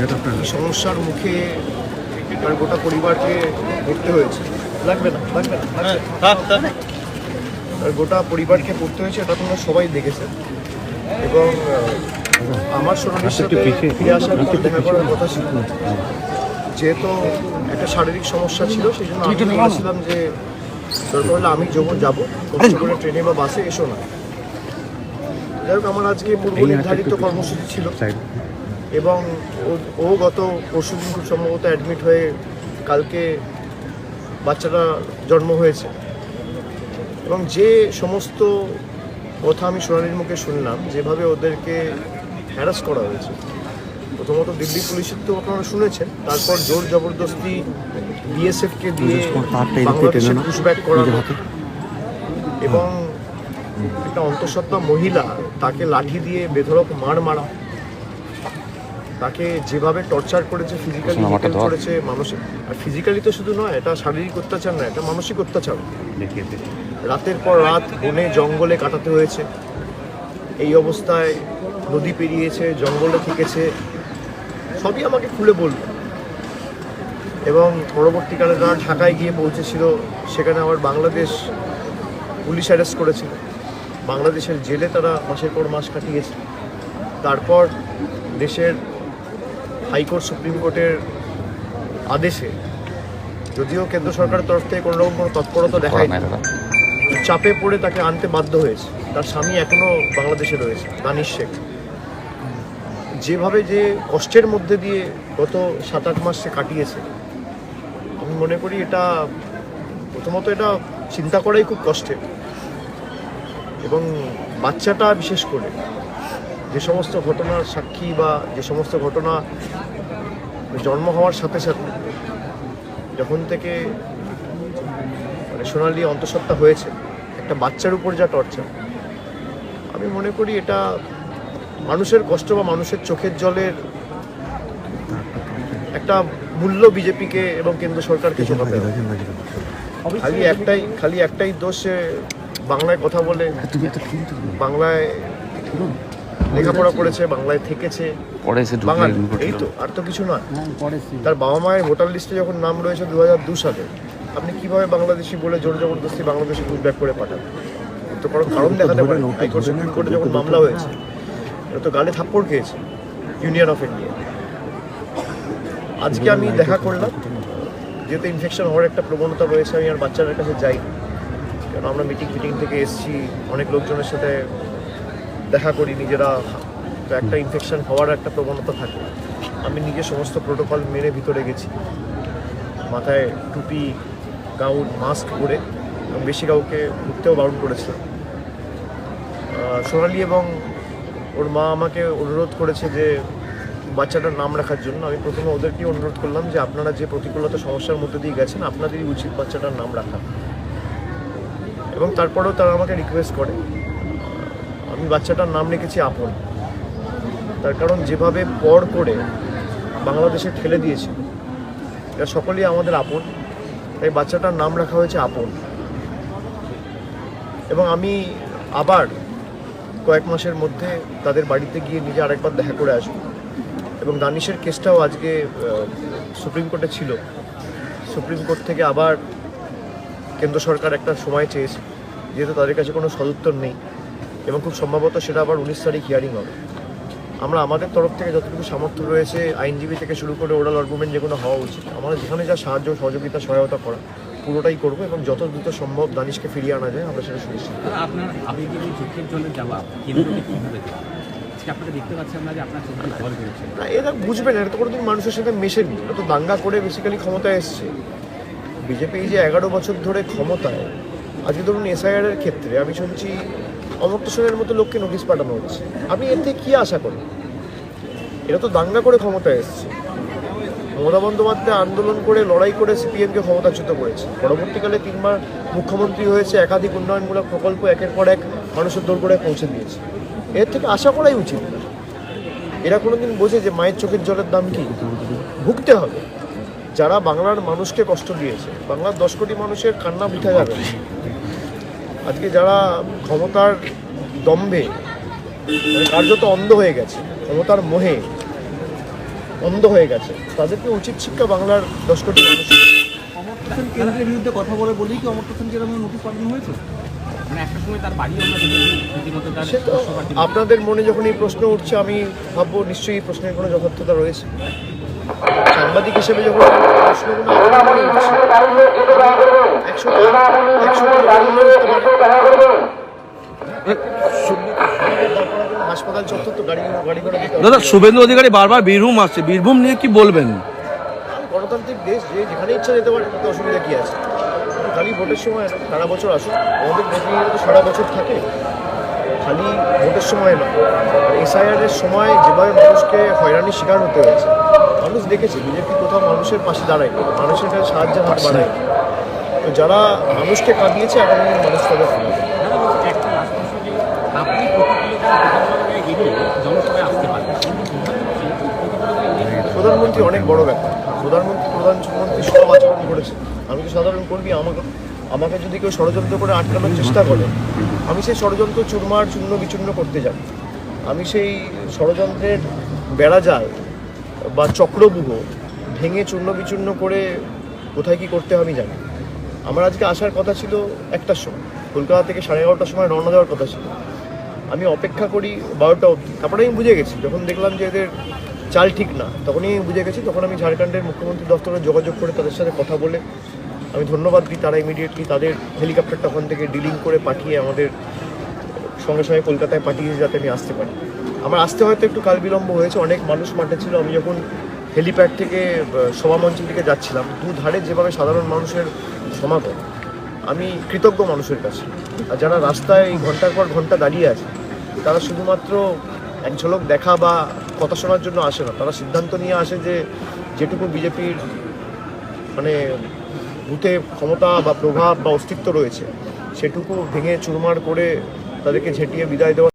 এই সমস্যার মুখে তার গোটা পরিবারকে পড়তে হয়েছে। লাগবে না তার গোটা পরিবারকে পড়তে হয়েছে, এটা তোমরা সবাই দেখেছে। এবং আমার সোনালির সাথে ফিরে আসার পর দেখা করার কথা ছিল, যেহেতু একটা শারীরিক সমস্যা ছিল সেই জন্য আমি বলেছিলাম যে দরকার হলে আমি যখন যাবো কষ্ট করে ট্রেনে বা বাসে এসো না। যাই হোক, আমার আজকে পূর্ব নির্ধারিত কর্মসূচি ছিল এবং ও গত পরশুদিন খুব সম্ভবত অ্যাডমিট হয়ে কালকে বাচ্চাটা জন্ম হয়েছে। এবং যে সমস্ত কথা আমি সোনালির মুখে শুনলাম, যেভাবে ওদেরকে হ্যারাস করা হয়েছে, প্রথমত দিল্লি পুলিশের তো আপনারা শুনেছেন, তারপর জোর জবরদস্তি বিএসএফকে দিয়ে বাংলাদেশে পুশব্যাক করা এবং একটা অন্তঃসত্ত্বা মহিলা তাকে লাঠি দিয়ে বেধড়ক মারা, তাকে যেভাবে টর্চার করেছে, ফিজিক্যালি করেছে, মানসিক। আর ফিজিক্যালি তো শুধু নয়, এটা শারীরিক অত্যাচার নয়, এটা মানসিক অত্যাচার। রাতের পর রাত বনে জঙ্গলে কাটাতে হয়েছে, এই অবস্থায় নদী পেরিয়েছে, জঙ্গলে থেকেছে, সবই আমাকে খুলে বলল। এবং পরবর্তীকালে তারা ঢাকায় গিয়ে পৌঁছেছিল, সেখানে আবার বাংলাদেশ পুলিশ অ্যারেস্ট করেছিল, বাংলাদেশের জেলে তারা মাসের পর মাস কাটিয়েছে। তারপর দেশের হাইকোর্ট সুপ্রিম কোর্টের আদেশে, যদিও কেন্দ্র সরকারের তরফ থেকে কোনো রকম কোনো তৎপরতা দেখায়নি, চাপে পড়ে তাকে আনতে বাধ্য হয়েছে। তার স্বামী এখনও বাংলাদেশে রয়েছে, দানিশ শেখ। যেভাবে যে কষ্টের মধ্যে দিয়ে গত 7-8 মাস সে কাটিয়েছে, আমি মনে করি এটা প্রথমত এটা চিন্তা করাই খুব কষ্টের। এবং বাচ্চাটা বিশেষ করে যে সমস্ত ঘটনার সাক্ষী বা যে সমস্ত ঘটনা জন্ম হওয়ার সাথে সাথে যখন থেকে সোনালি অন্তঃসত্ত্বা হয়েছে, একটা বাচ্চার উপর যা টর্চার, আমি মনে করি এটা মানুষের কষ্ট বা মানুষের চোখের জলের একটা মূল্য বিজেপিকে এবং কেন্দ্র সরকারকে চোখাতে হবে। খালি একটাই দোষ, বাংলায় কথা বলে, বাংলায় লেখাপড়া করেছে, বাংলায় থেকেছে, বাঙালি, এই তো, আর তো কিছু নয়। তার বাবা মায়ের ভোটার লিস্টে যখন নাম রয়েছে 2002 সালে, আপনি কিভাবে বাংলাদেশি বলে জোর জবরদস্তি বাংলাদেশে পুশব্যাক করে পাঠান? তো কোনো কারণ দেখাতে পারেন। হাইকোর্ট সুপ্রিম কোর্টে যখন মামলা হয়েছে, এটা তো গালে থাপ্পড় খেয়েছে ইউনিয়ন অফ ইন্ডিয়া। আজকে আমি দেখা করলাম, যেহেতু ইনফেকশন হওয়ার একটা প্রবণতা রয়েছে, আমি আর বাচ্চাদের কাছে যাই, কারণ আমরা মিটিং থেকে এসেছি, অনেক লোকজনের সাথে দেখা করি নিজেরা, তো একটা ইনফেকশন হওয়ার একটা প্রবণতা থাকে। আমি নিজে সমস্ত প্রোটোকল মেনে ভিতরে গেছি, মাথায় টুপি, গাউন, মাস্ক পরে, বেশি কাউকে ঘুরতেও বারণ করেছে। সোনালি এবং ওর মা আমাকে অনুরোধ করেছে যে বাচ্চাটার নাম রাখার জন্য। আমি প্রথমে ওদেরকেই অনুরোধ করলাম যে আপনারা যে প্রতিকূলতা সমস্যার মধ্যে দিয়ে গেছেন, আপনাদেরই উচিত বাচ্চাটার নাম রাখা। এবং তারপরেও তারা আমাকে রিকোয়েস্ট করে, আমি বাচ্চাটার নাম রেখেছি আপন। তার কারণ যেভাবে পর করে বাংলাদেশে ঠেলে দিয়েছে, এটা সকলেই আমাদের আপন, তাই বাচ্চাটার নাম রাখা হয়েছে আপন। এবং আমি আবার কয়েক মাসের মধ্যে তাদের বাড়িতে গিয়ে নিজে আরেকবার দেখা করে আসবো। এবং দানিশের কেসটাও আজকে সুপ্রিম কোর্টে ছিল, সুপ্রিম কোর্ট থেকে আবার কেন্দ্র সরকার একটা সময় চেয়েছে, যেহেতু তাদের কাছে কোনো সদুত্তর নেই এবং খুব সম্ভবত সেটা আবার 19 তারিখ হিয়ারিং হবে। আমরা আমাদের তরফ থেকে যতটুকু সামর্থ্য রয়েছে, আইনজীবী থেকে শুরু করে ওরাল আর্গুমেন্ট যেগুলো হওয়া উচিত, আমরা যেখানে যা সাহায্য সহযোগিতা সহায়তা করা পুরোটাই করবো এবং যত দ্রুত সম্ভব দানিশকে ফিরিয়ে আনা যায় আমরা সেটা সুনিশ্চিত করব। আপনার আবেগের এই চোখের জলের জবাব আপনাকে দেখতে পাচ্ছি আমরা যে আপনার চোখে জল বেরোচ্ছে না, এটা বুঝবেন, এটা তো কোনোদিন মানুষের সাথে মেশেনি, এটা তো দাঙ্গা করে বেসিক্যালি ক্ষমতায় এসছে। বিজেপি যে 11 বছর ধরে ক্ষমতায়, আজকে ধরুন এসআইআর এর ক্ষেত্রে আমি শুনছি অমর্ত্য সেনের মতো লোককে নোটিশ পাঠানো হচ্ছে। আপনি এর থেকে কী আশা করেন? এরা তো দাঙ্গা করে ক্ষমতায় এসছে। মমতা বন্দ্যোপাধ্যায় আন্দোলন করে, লড়াই করে সিপিএমকে ক্ষমতাচ্যুত করেছে, পরবর্তীকালে 3 বার মুখ্যমন্ত্রী হয়েছে, একাধিক উন্নয়নমূলক প্রকল্প একের পর এক মানুষের দোরগোড়ায় পৌঁছে দিয়েছে। এর থেকে আশা করাই উচিত। এরা কোনোদিন বোঝে যে মায়ের চোখের জলের দাম কি? ভুগতে হবে। যারা বাংলার মানুষকে কষ্ট দিয়েছে, বাংলার 10 কোটি মানুষের কান্না বৃথা যাবে। আজকে যারা ক্ষমতার দম্ভে কার্যত অন্ধ হয়ে গেছে, ক্ষমতার মোহে অন্ধ হয়ে গেছে। তাদেরকে উচিত শিক্ষা বাংলার 10 কোটি মানুষ। অমর্ত্য সেন কেন্দ্রের বিরুদ্ধে কথা বলে বলেই কি অমর্ত্য সেনকে এরকম নোটিশ পাঠানো হয়েছে? মানে একটা সময় তার বাড়ি আমরা দেখেছি রীতিমতো তার সে তো আপনাদের মনে যখন এই প্রশ্ন উঠছে, আমি ভাববো নিশ্চয়ই এই প্রশ্নের কোনো যথার্থতা রয়েছে। সাংবাদিক হিসেবে যখন প্রশ্নগুলো আপনার মনে উঠছে, 100 হাসপাতাল চত্বর তো গাড়ি ঘোড়া দিতে হবে। দাদা, শুভেন্দু অধিকারী বারবার বীরভূম আসছে, বীরভূম নিয়ে কি বলবেন? গণতান্ত্রিক দেশ, যে যেখানে ইচ্ছা যেতে পারে, তাতে অসুবিধা কী আছে? খালি ভোটের সময় না, সারা বছর আসুক। আমাদের প্রতিনিধিরা তো সারা বছর থাকে, খালি ভোটের সময় না। SIR এর সময় যেভাবে মানুষকে হয়রানির শিকার হতে হয়েছে, মানুষ দেখেছে বিজেপি কোথাও মানুষের পাশে দাঁড়ায়, মানুষের কাছে সাহায্যের হাত বাড়ায়। তো যারা মানুষকে কাঁদিয়েছে, আগামী মানুষ তাদের ফিরবে। দাদা বলছি একটা লাস্ট প্রশ্ন, যে আপনি এড়িয়ে জনসভায় আসতে পারবেন, কিন্তু প্রধানমন্ত্রী অনেক বড় ব্যাপার। প্রধানমন্ত্রী সব আচরণ করেছে। আমি তো সাধারণ কর্মী, আমাকে যদি কেউ ষড়যন্ত্র করে আটকানোর চেষ্টা করে, আমি সেই ষড়যন্ত্র চূর্ণ বিচূর্ণ করতে যাই। আমি সেই ষড়যন্ত্রের বেড়াজাল বা চক্রব্যূহ ভেঙে চূর্ণ বিচূর্ণ করে কোথায় কী করতে হবে আমি জানি। আমার আজকে আসার কথা ছিল 1টার সময়, কলকাতা থেকে 11:30টার সময় রওনা দেওয়ার কথা ছিল। আমি অপেক্ষা করি 12টা অবধি। তারপরে আমি বুঝে গেছি, যখন দেখলাম যে এদের চাল ঠিক না, তখনই আমি বুঝে গেছি। তখন আমি ঝাড়খণ্ডের মুখ্যমন্ত্রী দপ্তরে যোগাযোগ করে তাদের সাথে কথা বলে আমি ধন্যবাদ দিই। তারা ইমিডিয়েটলি তাদের হেলিকপ্টারটা ওখান থেকে ডিলিং করে পাঠিয়ে আমাদের সঙ্গে সঙ্গে কলকাতায় পাঠিয়েছে, যাতে আমি আসতে পারি। আমার আসতে হয়তো একটু কাল বিলম্ব হয়েছে, অনেক মানুষ মাঠে ছিল। আমি যখন হেলিপ্যাড থেকে সভামঞ্চের দিকে যাচ্ছিলাম, দুধারে যেভাবে সাধারণ মানুষের সমাগম, আমি কৃতজ্ঞ মানুষের কাছে। আর যারা রাস্তায় ঘন্টার পর ঘন্টা দাঁড়িয়ে আছে, তারা শুধুমাত্র এক ঝলক দেখা বা কথা শোনার জন্য আসে না, তারা সিদ্ধান্ত নিয়ে আসে যে যেটুকু বিজেপির মানে বুথে ক্ষমতা বা প্রভাব বা অস্তিত্ব রয়েছে, সেটুকু ভেঙে চুরমার করে তাদেরকে ঝেঁটিয়ে বিদায় দেওয়ার